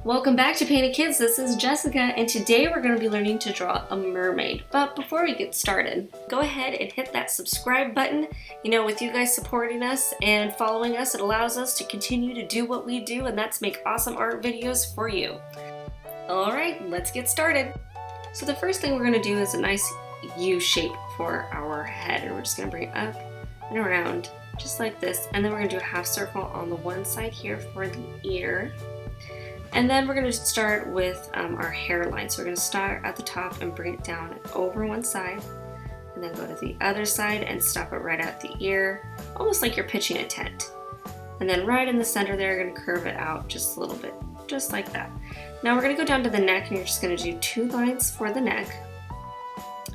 Welcome back to Painted Kids. This is Jessica, and today we're going to be learning to draw a mermaid. But before we get started, go ahead and hit that subscribe button. You know, with you guys supporting us and following us, it allows us to continue to do what we do, and that's make awesome art videos for you. Alright, let's get started. So the first thing we're going to do is a nice U shape for our head, and we're just going to bring it up and around, just like this. And then we're going to do a half circle on the one side here for the ear. And then we're going to start with our hairline. So we're going to start at the top and bring it down over one side, and then go to the other side and stop it right at the ear, almost like you're pitching a tent. And then right in the center there, you're going to curve it out just a little bit, just like that. Now we're going to go down to the neck, and you're just going to do 2 lines for the neck.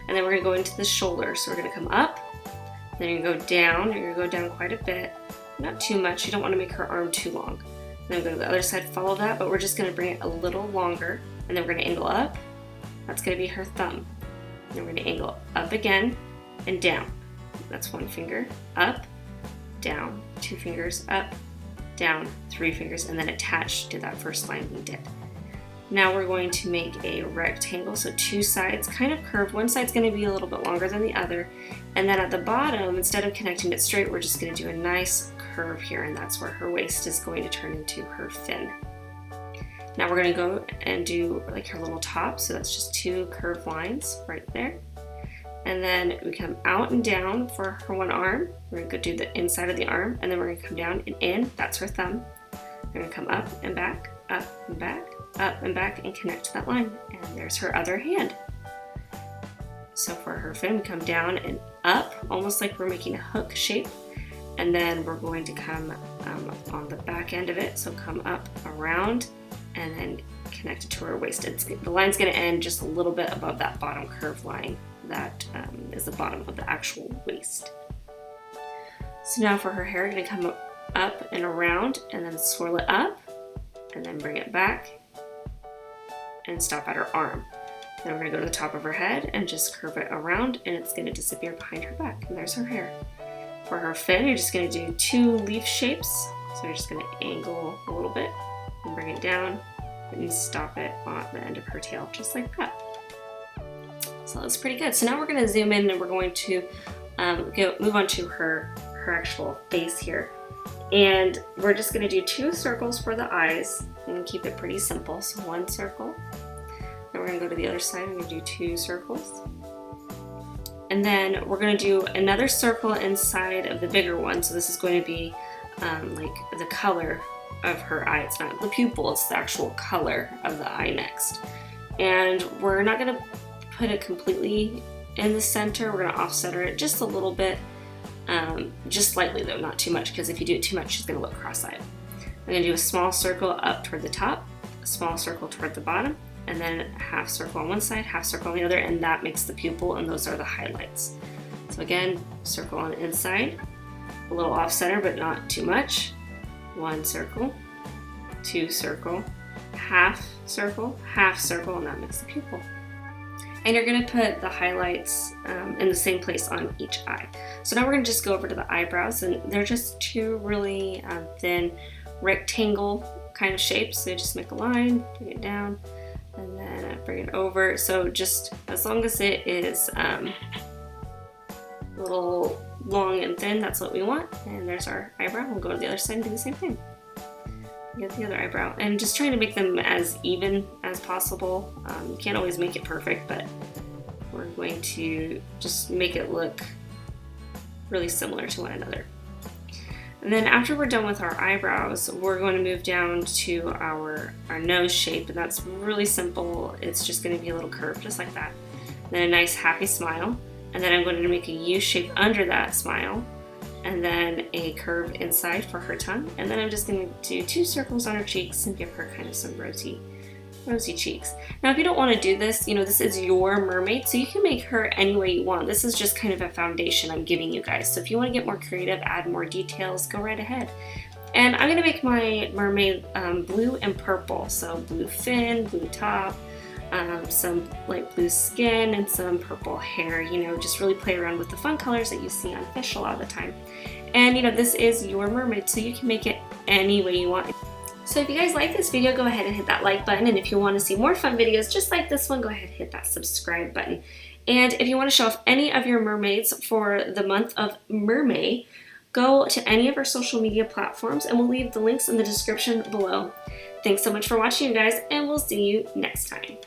And then we're going to go into the shoulder. So we're going to come up, then you're going to go down. You're going to go down quite a bit, not too much. You don't want to make her arm too long. Then we'll go to the other side, follow that, but we're just going to bring it a little longer, and then we're going to angle up. That's going to be her thumb. And then we're going to angle up again and down. That's 1 finger, up, down, 2 fingers, up, down, 3 fingers, and then attach to that first line we did. Now we're going to make a rectangle, so 2 sides kind of curved. One side's going to be a little bit longer than the other, and then at the bottom, instead of connecting it straight, we're just going to do a nice curve here, and that's where her waist is going to turn into her fin. Now we're going to go and do like her little top, so that's just 2 curved lines right there. And then we come out and down for her one arm. We're going to go do the inside of the arm, and then we're going to come down and in. That's her thumb. We're going to come up and back, up and back, up and back, and connect to that line. And there's her other hand. So for her fin, we come down and up, almost like we're making a hook shape. And then we're going to come on the back end of it, so come up, around, and then connect it to her waist. The line's going to end just a little bit above that bottom curve line that is the bottom of the actual waist. So now for her hair, we're going to come up and around, and then swirl it up, and then bring it back, and stop at her arm. Then we're going to go to the top of her head and just curve it around, and it's going to disappear behind her back, and there's her hair. For her fin, you're just going to do 2 leaf shapes. So you're just going to angle a little bit and bring it down and stop it on the end of her tail, just like that. So that's pretty good. So now we're going to zoom in, and we're going to move on to her actual face here. And we're just going to do 2 circles for the eyes and keep it pretty simple. So 1 circle. Then we're going to go to the other side and we're going to do 2 circles. And then we're going to do another circle inside of the bigger one. So this is going to be like the color of her eye. It's not the pupil, it's the actual color of the eye next. And we're not going to put it completely in the center. We're going to offset her just a little bit, just slightly though, not too much, because if you do it too much, she's going to look cross-eyed. I'm going to do a small circle up toward the top, a small circle toward the bottom, and then a half circle on one side, half circle on the other, and that makes the pupil, and those are the highlights. So again, circle on the inside, a little off center, but not too much. 1 circle, 2 circle, half circle, and that makes the pupil. And you're going to put the highlights in the same place on each eye. So now we're going to just go over to the eyebrows, and they're just 2 really thin rectangle kind of shapes. So you just make a line, bring it down, and then bring it over. So just as long as it is a little long and thin, that's what we want. And there's our eyebrow. We'll go to the other side and do the same thing. Get the other eyebrow, and just trying to make them as even as possible. You can't always make it perfect, but we're going to just make it look really similar to one another. And then after we're done with our eyebrows, we're going to move down to our nose shape, and that's really simple. It's just going to be a little curve, just like that. And then a nice happy smile, and then I'm going to make a U shape under that smile, and then a curve inside for her tongue. And then I'm just going to do 2 circles on her cheeks and give her kind of some rosy cheeks. Now, if you don't want to do this, you know, this is your mermaid, so you can make her any way you want. This is just kind of a foundation I'm giving you guys. So if you want to get more creative, add more details, go right ahead. And I'm going to make my mermaid blue and purple. So blue fin, blue top, some light blue skin, and some purple hair. You know, just really play around with the fun colors that you see on fish a lot of the time. And you know, this is your mermaid, so you can make it any way you want. So if you guys like this video, go ahead and hit that like button. And if you want to see more fun videos just like this one, go ahead and hit that subscribe button. And if you want to show off any of your mermaids for the month of MerMay, go to any of our social media platforms and we'll leave the links in the description below. Thanks so much for watching, you guys, and we'll see you next time.